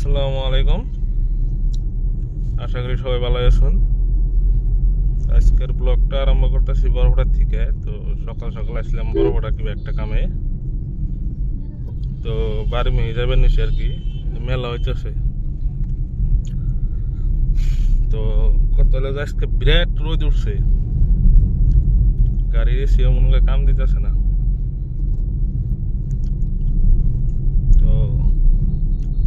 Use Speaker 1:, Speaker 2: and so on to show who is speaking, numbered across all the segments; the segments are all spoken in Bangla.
Speaker 1: আসসালামু আলাইকুম, আশা করি সবাই ভালো আছেন। আজকের ব্লগটা আরম্ভ করতেছি বড়বড়ার থেকে। তো সকাল সকাল আসলাম বড়বড়া কি একটা কামে। তো বাড়ি মেয়ে যাবেন নিচে আর কি, মেলা হইতেছে। তো কত হলে আজকে বিরাট রোদ উঠছে, গাড়ির এসিও মনে হয় কাম দিতেছে না। তো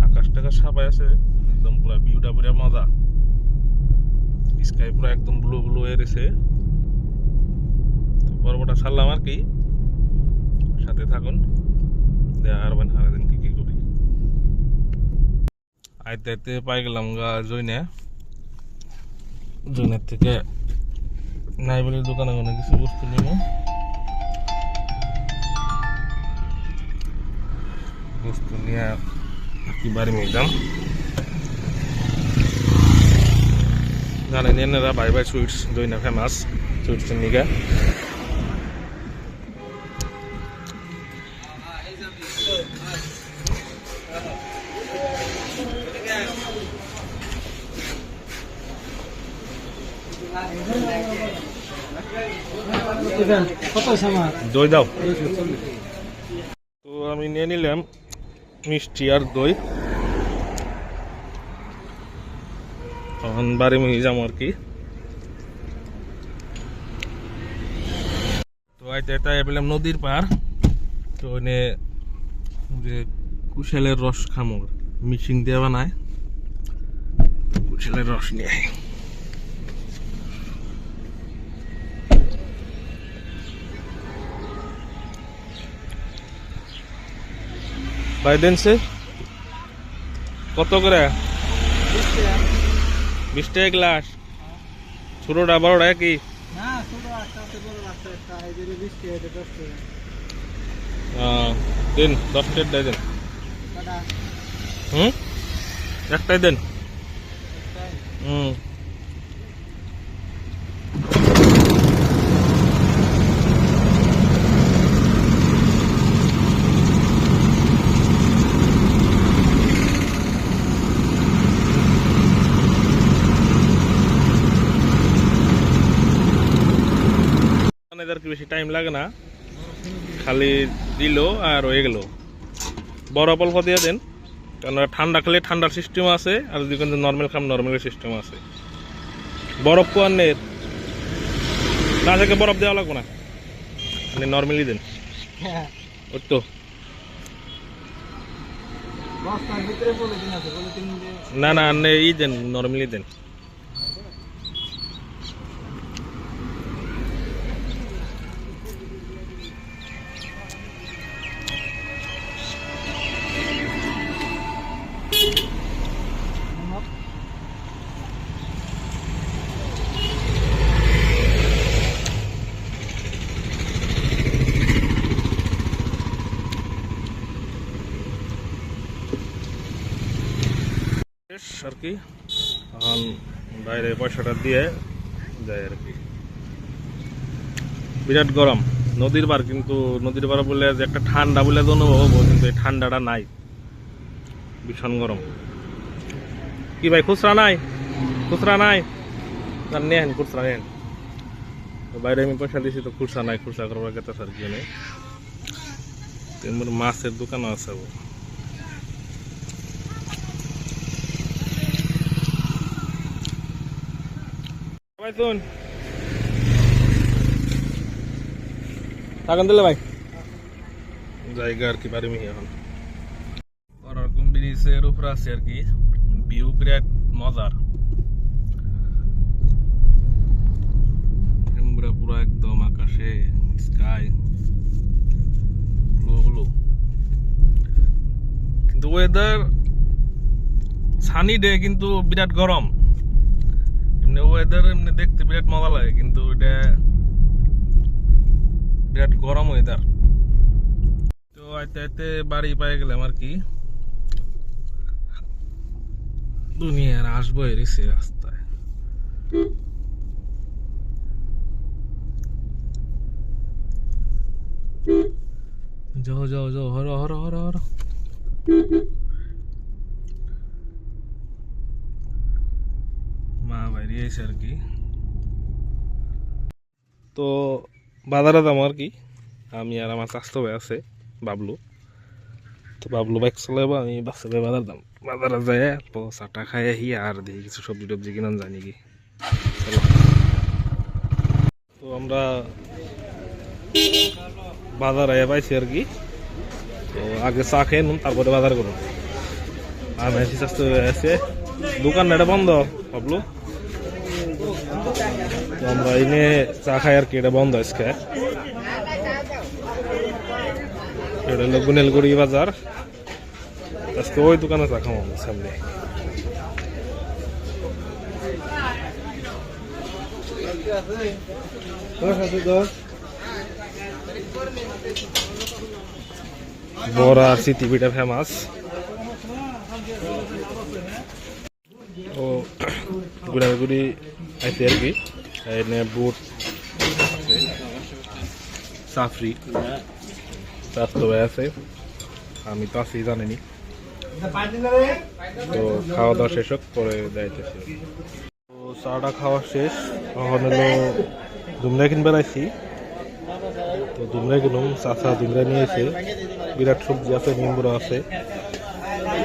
Speaker 1: আকাশ টাকাশ সাফাই আছে, একদম পুরা ভিউটা পুরা মজা। স্কাই পুরো একদম ব্লু ব্লু হয়ে রয়েছে। তো পর্বটা ছাড়লাম আর কি, সাথে থাকুন, হারবেন সারাদিন কি কি করি। আইতে আইতে পাই গেলাম গা জৈনের থেকে নাইবেলের দোকানে অনেক কিছু বস্তু নিব। বস্তু নিয়ে কি বাড়ি নিলাম। জানেন এনারা bye bye sweets, Joina famous সুইটসের নিগা। দই দাও। তো আমি নিয়ে নিলাম মিষ্টি আর দই। তখন বাড়ি মুহি যাবো আর কি। তো আইতে পেলাম নদীর পার। তো এনে যে কুশালের রস খামো, মিশিং দিয়ে বানায়, কুশালের রস নিয়ে ভাই দেনছে কত করে? 20 টাকা গ্লাস। ছোটটা বড়টা কি? দিন 10 টাকা দেন। একটাই দেন। বেশি টাইম লাগে না, খালি দিল আর হয়ে গেল। বরফ অল্প দিয়ে দেন, কারণ ঠান্ডা খেলে ঠান্ডার সিস্টেম আছে, আর যদি কিন্তু নর্মাল খাম নর্মালের সিস্টেম আছে। বরফ কোয়ানের না থেকে বরফ দেওয়া লাগবে না, আপনি নর্মালি দেন। ওই তো না না, আপনি ই দেন, নর্মালি দেন। আর কি এখন বাইরে পয়সাটা দিয়ে যায় আর কি। বিরাট গরম নদীর পার, কিন্তু নদীর পার বলে যে একটা ঠান্ডা বলে অনুভব হবো, কিন্তু এই ঠান্ডাটা নাই, ভীষণ গরম। কি ভাই খুচরা নাই? খুচরা নাই, নেন খুচরা নেন। বাইরে আমি পয়সা দিয়েছি, তো খুচরা নাই, খুচরা করবার গেতে আর কি নেই। মাছের দোকানও আছে। থাকেন দিলে ভাই জায়গা আর কি বাড়ি মিহি। এখন ওরকম ব্রিজের উপরে আছে আর কি, ভিউ বিরাট মজার। পুরো একদম আকাশে স্কাই ব্লু ব্লু, কিন্তু ওয়েদার সানি ডে, কিন্তু বিরাট গরম। এমনি ওয়েদার এমনি দেখতে বিরাট মজা লাগে, কিন্তু এটা বিরাট গরম ওয়েদার। তো আইতে আইতে বাড়ি পাই গেলাম আর কি। দুনিয়ার আসবো এসে রাস্তায়। যাও যাও যাও, হর হর হর হর। বাইরে এসে আর কি। তো বাজারে যাবো আর কি, আমি আর আমার চাস্তো ভাই আছে বাবলু। তো বাবলু বাইক চালাবো, আমি বাচ্চা ভাই বাজার দাম। বাজারে যায় চাটা খাই আহি আর দেখি কিছু সবজি টবজি কিনান যায় নাকি। চলো। তো আমরা বাজার আয়া পাইছি আর কি। তো আগে চা খেয়ে নুন, তারপরে বাজার করুন। আর মেসি চাস্তো আছে, দোকান এটা বন্ধ বাবলু। তো আমরা এনে চা খাই আর কি, এটা বন্ধ আজকে। এটা হলো গুনেলগুড়ি বাজার, আজকে ওই দোকানে চা খাবো আমরা সামনে। বড়া আর সিটি পিঠা ফেমাস। ও গুড়াগুড়ি আছে আর কি, এনে বুট সাফরি স্বাস্থ্য আছে, আমি তো আছি জানেনি। তো খাওয়া দাওয়া শেষ হোক, পরে যাইতেছি। তো চাটা খাওয়া শেষ, এখন হলো দুমরা কিনবে আইছি। তো দুমরা কিনুম, চাচা দুমরা নিয়েছে, বিরাট সবজি আছে, নিম্বুড়া আছে,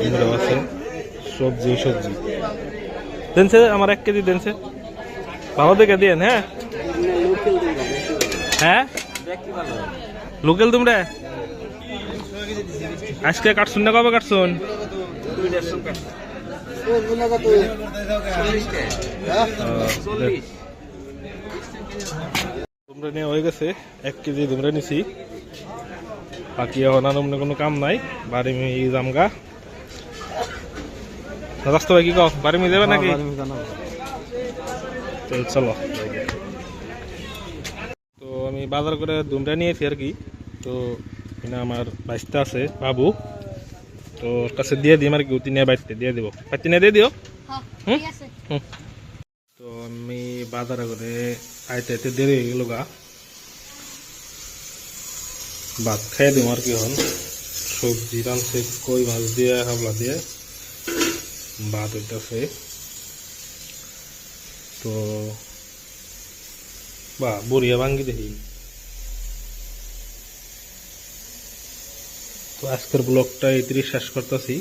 Speaker 1: নিম্বুড়া আছে, সবজি সবজি দেনছে আমার 1 কেজি দেনছে, ভালো দেখে দিয়েন। হ্যাঁ হ্যাঁ লোকাল তোমরা আজকে কাটছুন না কবে কাটছুন? তোমরা নিয়ে হয়ে গেছে, 1 কেজি তোমরা নিছি। বাকি এখন আর অন্য কোনো কাম নাই, বাড়ি জামগা। রাস্তা ভাই কি কও, বাড়ি মিলে যাবে নাকি? চলো। তো আমি বাজার করে দুমটা নিয়েছি আর কি। তো আমার বাইশটা আছে বাবু, তো ওর কাছে দিয়ে দিই আর কি, তিনি বাইতে দিয়ে দিব, বাইতে নিয়ে দিয়ে দিও। তো আমি বাজারে করে আইতে আইতে দেরি হয়ে গেল গা, ভাত খাই দিব আর কি। এখন সবজি রানছে, কই মাছ দিয়ে হাবলা দিয়ে ভাত হইতেছে। তো বা বড়িয়া ভাঙ্গি দেখি। তো আজকের ব্লগটা এই শেষ করতেছি।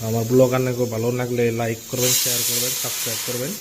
Speaker 1: আমার ব্লগ আপনাকে ভালো লাগলে লাইক করবেন, শেয়ার করবেন, সাবস্ক্রাইব করবেন।